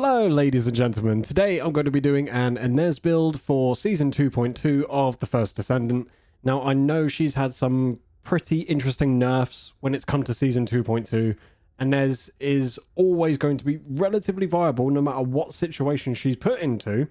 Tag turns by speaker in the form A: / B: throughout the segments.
A: Hello ladies and gentlemen, today I'm going to be doing an Ines build for Season 2.2 of the First Descendant. Now I know she's had some pretty interesting nerfs when it's come to Season 2.2. Ines is always going to be relatively viable no matter what situation she's put into.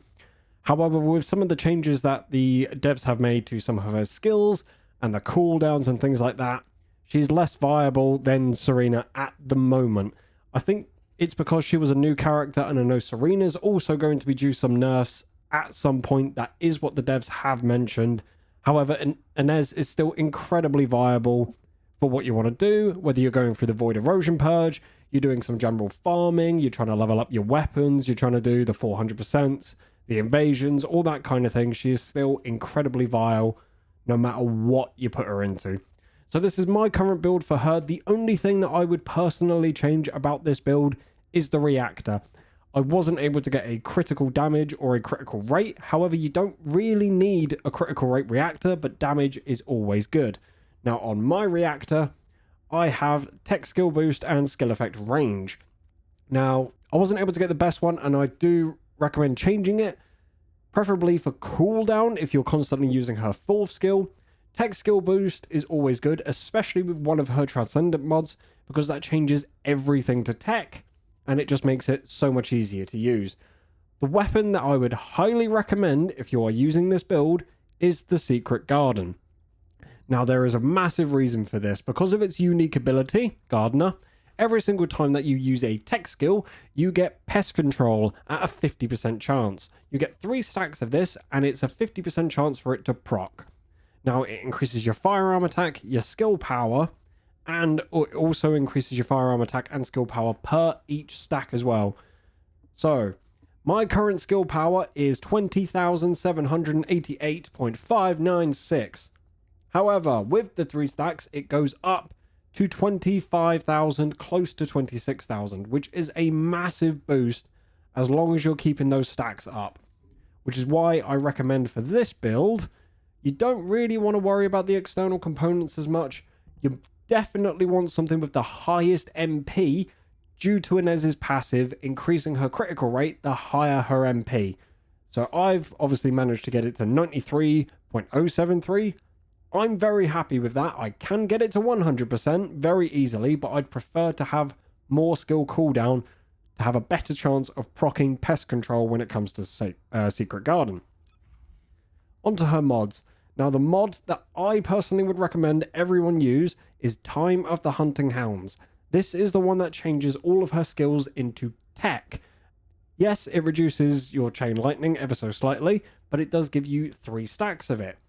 A: However, with some of the changes that the devs have made to some of her skills and the cooldowns and things like that, she's less viable than Serena at the moment. I think it's because she was a new character, and I know Serena's also going to be due some nerfs at some point. That is what the devs have mentioned. However, Ines is still incredibly viable for what you want to do, whether you're going through the Void Erosion Purge, you're doing some general farming, you're trying to level up your weapons, you're trying to do the 400%, the invasions, all that kind of thing. She is still incredibly vile no matter what you put her into. So this is my current build for her. The only thing that I would personally change about this build is the reactor. I wasn't able to get a critical damage or a critical rate. However, you don't really need a critical rate reactor, but damage is always good. Now on my reactor, I have tech skill boost and skill effect range. Now, I wasn't able to get the best one, and I do recommend changing it, preferably for cooldown if you're constantly using her fourth skill. Tech skill boost is always good, especially with one of her Transcendent mods, because that changes everything to tech, and it just makes it so much easier to use. The weapon that I would highly recommend if you are using this build is the Secret Garden. Now, there is a massive reason for this. Because of its unique ability, Gardener, every single time that you use a tech skill, you get pest control at a 50% chance. You get 3 stacks of this, and it's a 50% chance for it to proc. Now, it increases your firearm attack, your skill power, and it also increases your firearm attack and skill power per each stack as well. So, my current skill power is 20,788.596. However, with the 3 stacks, it goes up to 25,000, close to 26,000, which is a massive boost as long as you're keeping those stacks up. Which is why I recommend for this build, you don't really want to worry about the external components as much. You definitely want something with the highest MP due to Ines's passive increasing her critical rate the higher her MP. So I've obviously managed to get it to 93.073. I'm very happy with that. I can get it to 100% very easily, but I'd prefer to have more skill cooldown to have a better chance of proccing pest control when it comes to Secret Garden. Onto her mods. Now, the mod that I personally would recommend everyone use is Time of the Hunting Hounds. This is the one that changes all of her skills into tech. Yes, it reduces your chain lightning ever so slightly, but it does give you 3 stacks of it.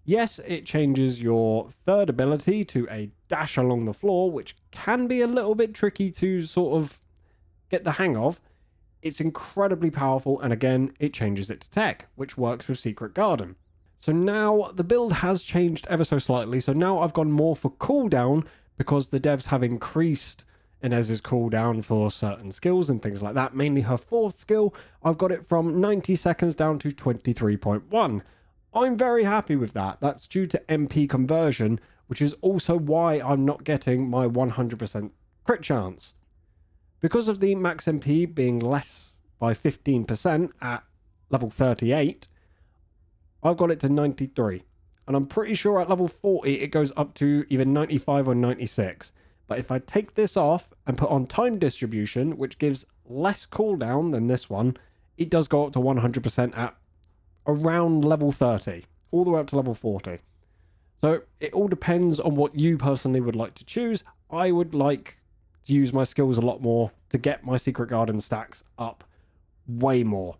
A: Yes, it changes your third ability to a dash along the floor, which can be a little bit tricky to sort of get the hang of. It's incredibly powerful, and again, it changes it to tech, which works with Secret Garden. So now the build has changed ever so slightly. So now I've gone more for cooldown because the devs have increased Ines's cooldown for certain skills and things like that. Mainly her 4th skill, I've got it from 90 seconds down to 23.1. I'm very happy with that. That's due to MP conversion, which is also why I'm not getting my 100% crit chance. Because of the max MP being less by 15% at level 38, I've got it to 93. And I'm pretty sure at level 40 it goes up to either 95 or 96. But if I take this off and put on time distribution, which gives less cooldown than this one, it does go up to 100% at around level 30, all the way up to level 40. So it all depends on what you personally would like to choose. I would like to use my skills a lot more to get my Secret Garden stacks up way more.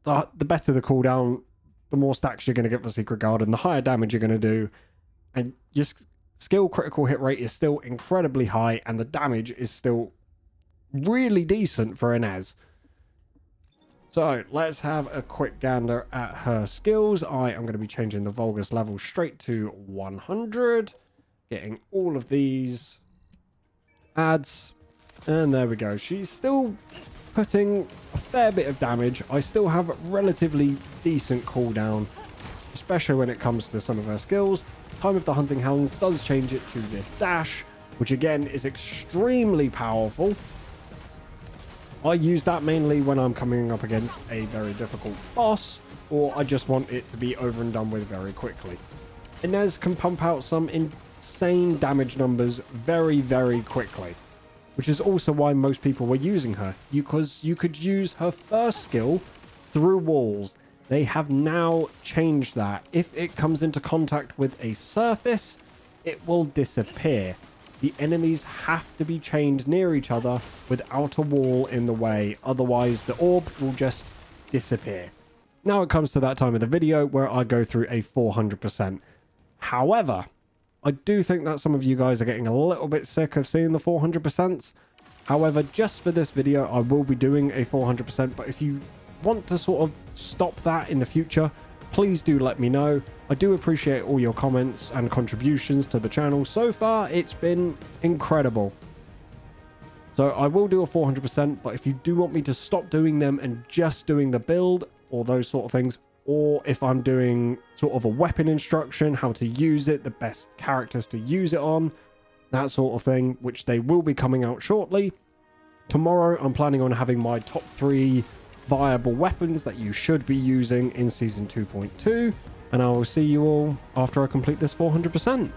A: The better the cooldown, the more stacks you're going to get for Secret Garden, the higher damage you're going to do, and your skill critical hit rate is still incredibly high, and the damage is still really decent for Ines. So let's have a quick gander at her skills. I am going to be changing the Vulgus level straight to 100, getting all of these adds, and there we go. She's still putting a fair bit of damage. I still have relatively decent cooldown, especially when it comes to some of her skills. Time of the Hunting Hounds does change it to this dash, which again is extremely powerful. I use that mainly when I'm coming up against a very difficult boss, or I just want it to be over and done with very quickly. Ines can pump out some insane damage numbers very, very quickly, which is also why most people were using her, because you could use her first skill through walls. They have now changed that. If it comes into contact with a surface, it will disappear. The enemies have to be chained near each other without a wall in the way, otherwise the orb will just disappear. Now it comes to that time of the video where I go through a 400%. However, I do think that some of you guys are getting a little bit sick of seeing the 400%. However, just for this video, I will be doing a 400%, but if you want to sort of stop that in the future, please do let me know. I do appreciate all your comments and contributions to the channel. So far, it's been incredible. So I will do a 400%, but if you do want me to stop doing them and just doing the build or those sort of things, or if I'm doing sort of a weapon instruction, how to use it, the best characters to use it on, that sort of thing, which they will be coming out shortly. Tomorrow, I'm planning on having my top 3 viable weapons that you should be using in Season 2.2, and I will see you all after I complete this 400%.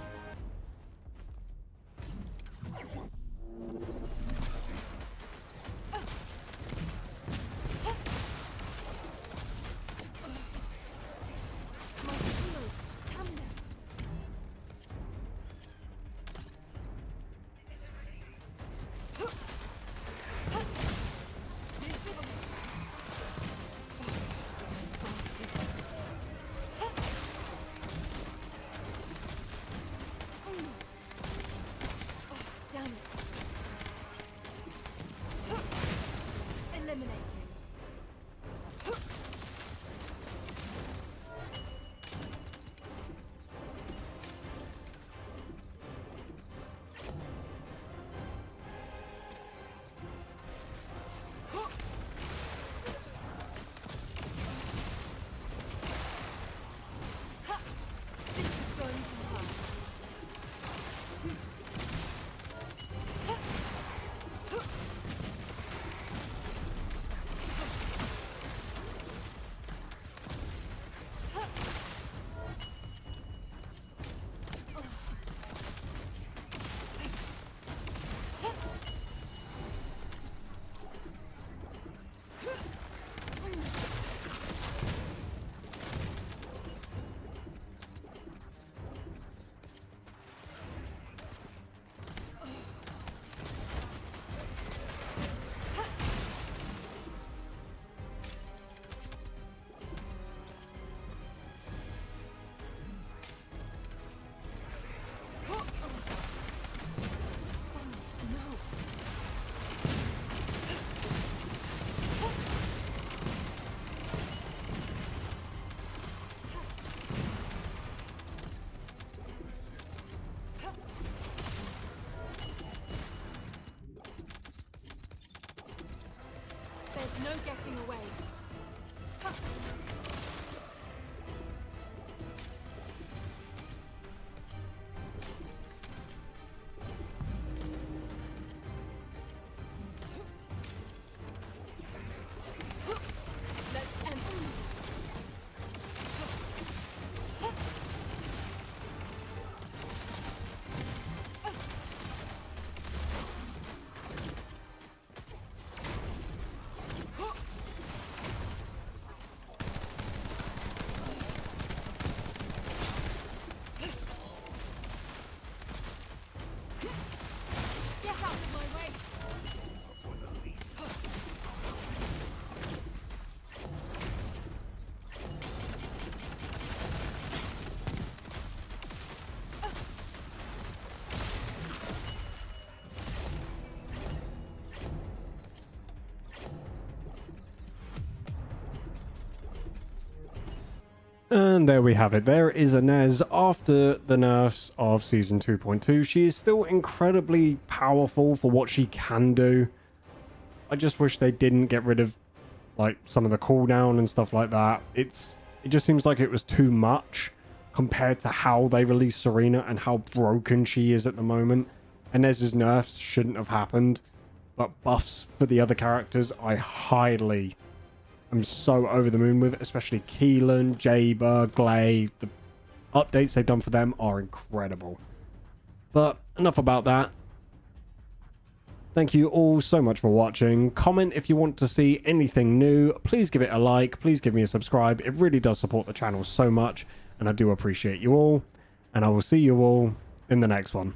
B: There's no getting away. Let's end. Get out of my way.
A: And there we have it. There is Ines after the nerfs of Season 2.2. She is still incredibly powerful for what she can do. I just wish they didn't get rid of like some of the cooldown and stuff like that. It just seems like it was too much compared to how they released Serena and how broken she is at the moment. Ines's nerfs shouldn't have happened. but buffs for the other characters, I highly am so over the moon with, especially Keelan, Jaber, Glay. The updates they've done for them are incredible. But enough about that. Thank you all so much for watching. Comment if you want to see anything new. Please give it a like. Please give me a subscribe. It really does support the channel so much, and I do appreciate you all. And I will see you all in the next one.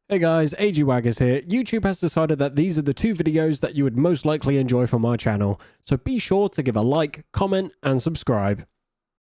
A: Hey guys, AGWag is here. YouTube has decided that these are the 2 videos that you would most likely enjoy from my channel, so be sure to give a like, comment, and subscribe.